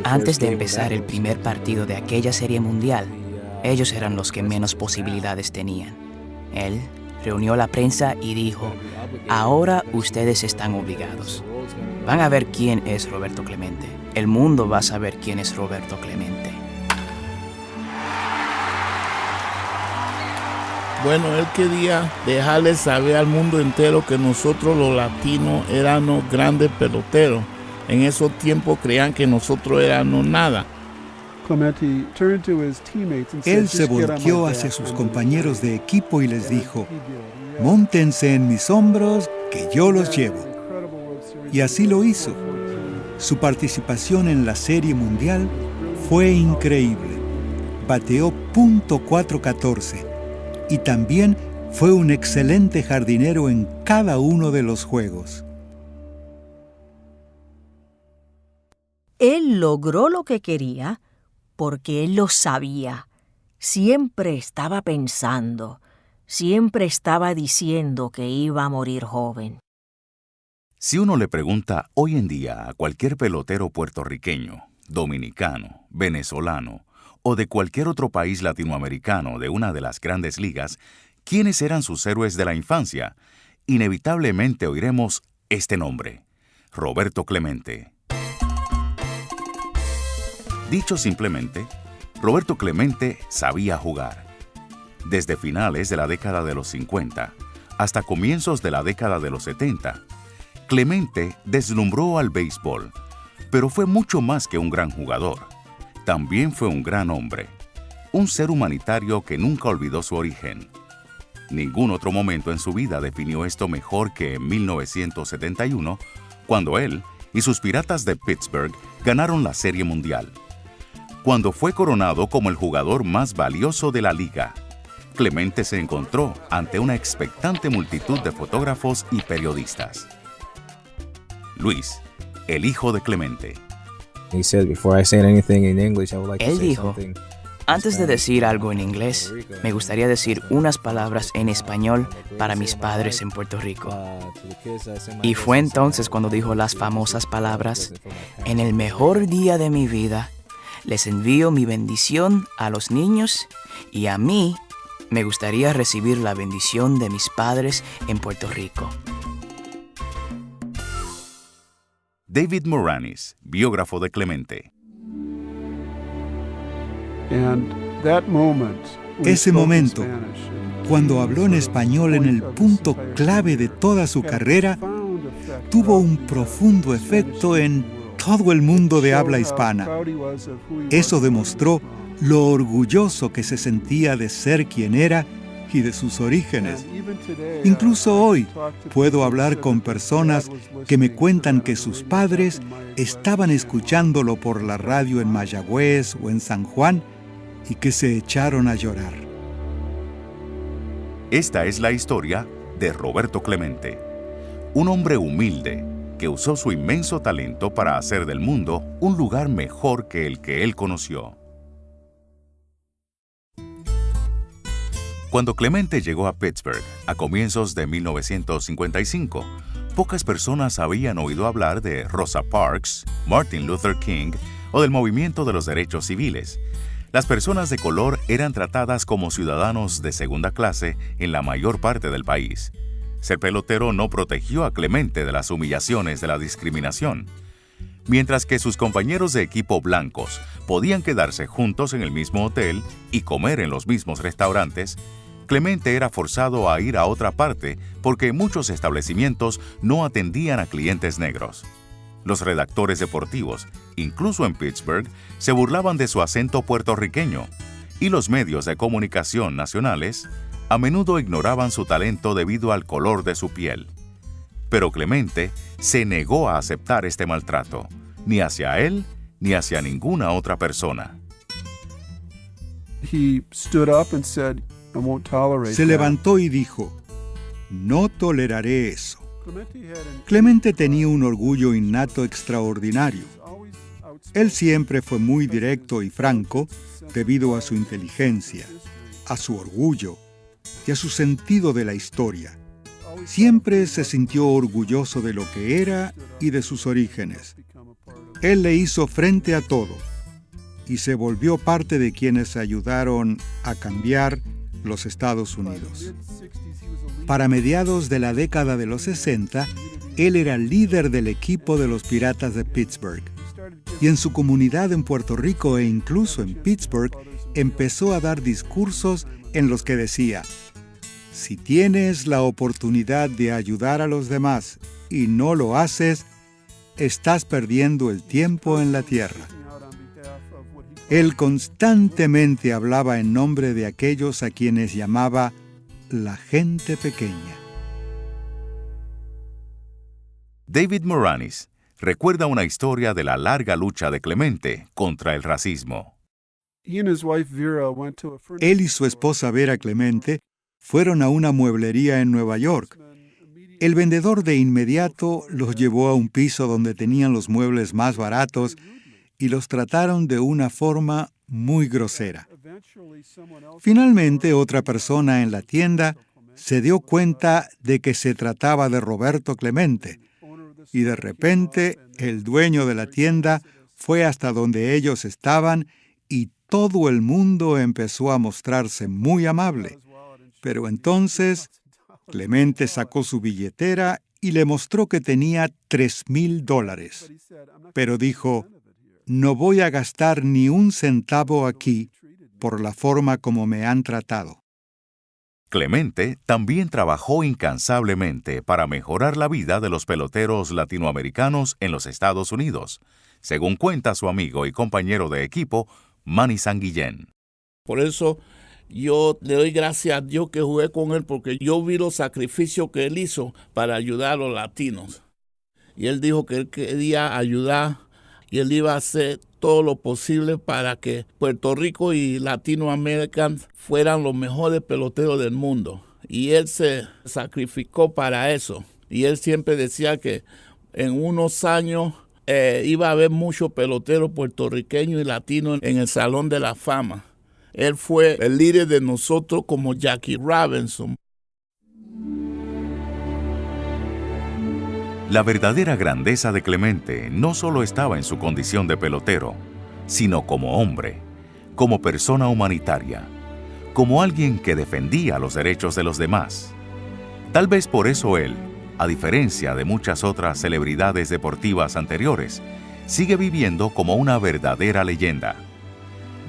Antes de empezar el primer partido de aquella serie mundial, ellos eran los que menos posibilidades tenían. Él reunió a la prensa y dijo: ahora ustedes están obligados. Van a ver quién es Roberto Clemente. El mundo va a saber quién es Roberto Clemente. Bueno, él quería dejarle saber al mundo entero que nosotros los latinos éramos grandes peloteros. En esos tiempos creían que nosotros éramos nada. Él se volteó hacia sus compañeros de equipo y les dijo: móntense en mis hombros, que yo los llevo. Y así lo hizo. Su participación en la Serie Mundial fue increíble. Bateó .414 y también fue un excelente jardinero en cada uno de los juegos. Él logró lo que quería porque él lo sabía. Siempre estaba pensando, siempre estaba diciendo que iba a morir joven. Si uno le pregunta hoy en día a cualquier pelotero puertorriqueño, dominicano, venezolano o de cualquier otro país latinoamericano de una de las grandes ligas, ¿quiénes eran sus héroes de la infancia? Inevitablemente oiremos este nombre: Roberto Clemente. Dicho simplemente, Roberto Clemente sabía jugar. Desde finales de la década de los 50 hasta comienzos de la década de los 70, Clemente deslumbró al béisbol, pero fue mucho más que un gran jugador. También fue un gran hombre, un ser humanitario que nunca olvidó su origen. Ningún otro momento en su vida definió esto mejor que en 1971, cuando él y sus Piratas de Pittsburgh ganaron la Serie Mundial. Cuando fue coronado como el jugador más valioso de la liga, Clemente se encontró ante una expectante multitud de fotógrafos y periodistas. Luis, el hijo de Clemente. Él dijo: antes de decir algo en inglés, me gustaría decir unas palabras en español para mis padres en Puerto Rico. Y fue entonces cuando dijo las famosas palabras: en el mejor día de mi vida, les envío mi bendición a los niños, y a mí me gustaría recibir la bendición de mis padres en Puerto Rico. David Moranis, biógrafo de Clemente. Ese momento, cuando habló en español en el punto clave de toda su carrera, tuvo un profundo efecto en todo el mundo de habla hispana. Eso demostró lo orgulloso que se sentía de ser quien era y de sus orígenes. Incluso hoy puedo hablar con personas que me cuentan que sus padres estaban escuchándolo por la radio en Mayagüez o en San Juan y que se echaron a llorar. Esta es la historia de Roberto Clemente, un hombre humilde que usó su inmenso talento para hacer del mundo un lugar mejor que el que él conoció. Cuando Clemente llegó a Pittsburgh a comienzos de 1955, pocas personas habían oído hablar de Rosa Parks, Martin Luther King o del movimiento de los derechos civiles. Las personas de color eran tratadas como ciudadanos de segunda clase en la mayor parte del país. Ser pelotero no protegió a Clemente de las humillaciones de la discriminación. Mientras que sus compañeros de equipo blancos podían quedarse juntos en el mismo hotel y comer en los mismos restaurantes, Clemente era forzado a ir a otra parte porque muchos establecimientos no atendían a clientes negros. Los redactores deportivos, incluso en Pittsburgh, se burlaban de su acento puertorriqueño, y los medios de comunicación nacionales a menudo ignoraban su talento debido al color de su piel. Pero Clemente se negó a aceptar este maltrato, ni hacia él ni hacia ninguna otra persona. Se levantó y dijo: no toleraré eso. Clemente tenía un orgullo innato extraordinario. Él siempre fue muy directo y franco debido a su inteligencia, a su orgullo y a su sentido de la historia. Siempre se sintió orgulloso de lo que era y de sus orígenes. Él le hizo frente a todo y se volvió parte de quienes ayudaron a cambiar los Estados Unidos. Para mediados de la década de los 60, él era líder del equipo de los Piratas de Pittsburgh. Y en su comunidad en Puerto Rico e incluso en Pittsburgh, empezó a dar discursos en los que decía: si tienes la oportunidad de ayudar a los demás y no lo haces, estás perdiendo el tiempo en la tierra. Él constantemente hablaba en nombre de aquellos a quienes llamaba la gente pequeña. David Moranis recuerda una historia de la larga lucha de Clemente contra el racismo. Él y su esposa Vera Clemente fueron a una mueblería en Nueva York. El vendedor de inmediato los llevó a un piso donde tenían los muebles más baratos y los trataron de una forma muy grosera. Finalmente, otra persona en la tienda se dio cuenta de que se trataba de Roberto Clemente, y de repente el dueño de la tienda fue hasta donde ellos estaban y todo el mundo empezó a mostrarse muy amable. Pero entonces Clemente sacó su billetera y le mostró que tenía $3,000. Pero dijo: no voy a gastar ni un centavo aquí por la forma como me han tratado. Clemente también trabajó incansablemente para mejorar la vida de los peloteros latinoamericanos en los Estados Unidos, según cuenta su amigo y compañero de equipo, Manny Sanguillén. Por eso yo le doy gracias a Dios que jugué con él, porque yo vi los sacrificios que él hizo para ayudar a los latinos. Y él dijo que él quería ayudar y él iba a hacer todo lo posible para que Puerto Rico y Latinoamérica fueran los mejores peloteros del mundo. Y él se sacrificó para eso. Y él siempre decía que en unos años iba a haber muchos peloteros puertorriqueños y latinos en el Salón de la Fama. Él fue el líder de nosotros como Jackie Robinson. La verdadera grandeza de Clemente no solo estaba en su condición de pelotero, sino como hombre, como persona humanitaria, como alguien que defendía los derechos de los demás. Tal vez por eso él, a diferencia de muchas otras celebridades deportivas anteriores, sigue viviendo como una verdadera leyenda.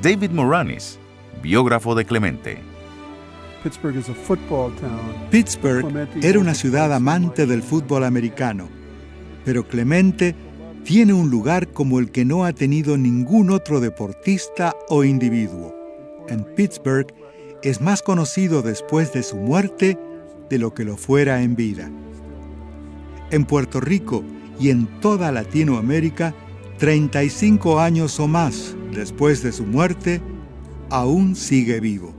David Moranis, biógrafo de Clemente. Pittsburgh era una ciudad amante del fútbol americano, pero Clemente tiene un lugar como el que no ha tenido ningún otro deportista o individuo. En Pittsburgh es más conocido después de su muerte de lo que lo fuera en vida. En Puerto Rico y en toda Latinoamérica, 35 años o más después de su muerte, aún sigue vivo.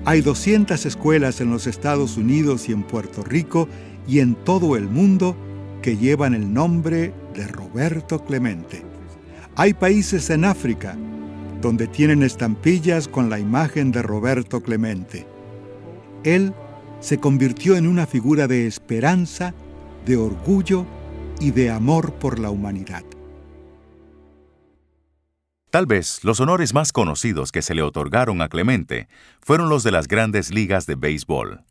Hay 200 escuelas en los Estados Unidos y en Puerto Rico y en todo el mundo que llevan el nombre de Roberto Clemente. Hay países en África donde tienen estampillas con la imagen de Roberto Clemente. Él se convirtió en una figura de esperanza, de orgullo y de amor por la humanidad. Tal vez los honores más conocidos que se le otorgaron a Clemente fueron los de las grandes ligas de béisbol.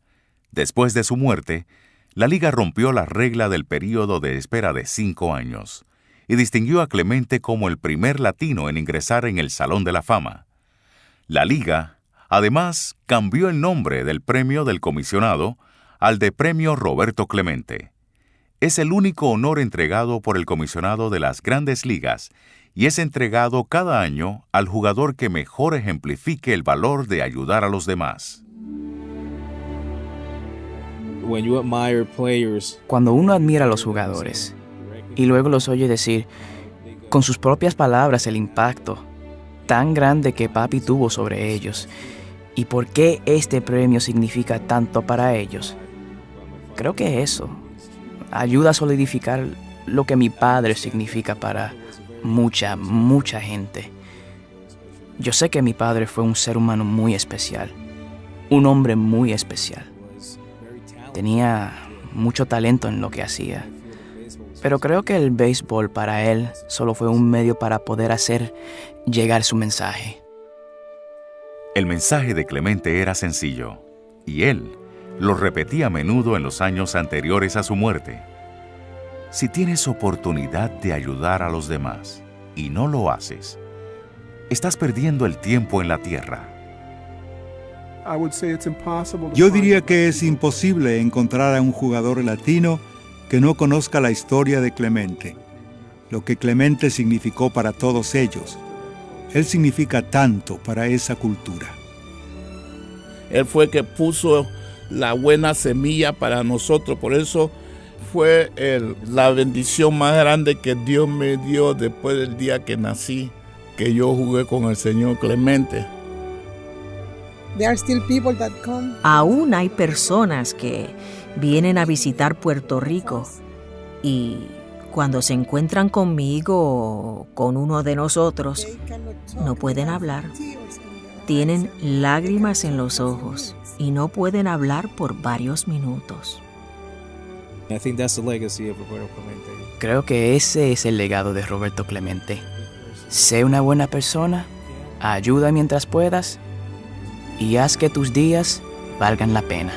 Después de su muerte, la liga rompió la regla del período de espera de 5 años y distinguió a Clemente como el primer latino en ingresar en el Salón de la Fama. La liga, además, cambió el nombre del premio del comisionado al de Premio Roberto Clemente. Es el único honor entregado por el comisionado de las grandes ligas y es entregado cada año al jugador que mejor ejemplifique el valor de ayudar a los demás. Cuando uno admira a los jugadores y luego los oye decir con sus propias palabras el impacto tan grande que papi tuvo sobre ellos y por qué este premio significa tanto para ellos, creo que eso ayuda a solidificar lo que mi padre significa para mucha gente. Yo sé que mi padre fue un ser humano muy especial, un hombre muy especial. Tenía mucho talento en lo que hacía, Pero creo que el béisbol para él solo fue un medio para poder hacer llegar su mensaje. El mensaje de Clemente era sencillo, y él lo repetía a menudo en los años anteriores a su muerte. Si tienes oportunidad de ayudar a los demás y no lo haces, estás perdiendo el tiempo en la tierra. Yo diría que es imposible encontrar a un jugador latino que no conozca la historia de Clemente, lo que Clemente significó para todos ellos. Él significa tanto para esa cultura. Él fue que puso la buena semilla para nosotros, por eso fue la bendición más grande que Dios me dio después del día que nací, que yo jugué con el señor Clemente. Aún hay personas que vienen a visitar Puerto Rico y cuando se encuentran conmigo o con uno de nosotros, no pueden hablar. Tienen lágrimas en los ojos y no pueden hablar por varios minutos. Creo que ese es el legado de Roberto Clemente. Sé una buena persona, ayuda mientras puedas y haz que tus días valgan la pena.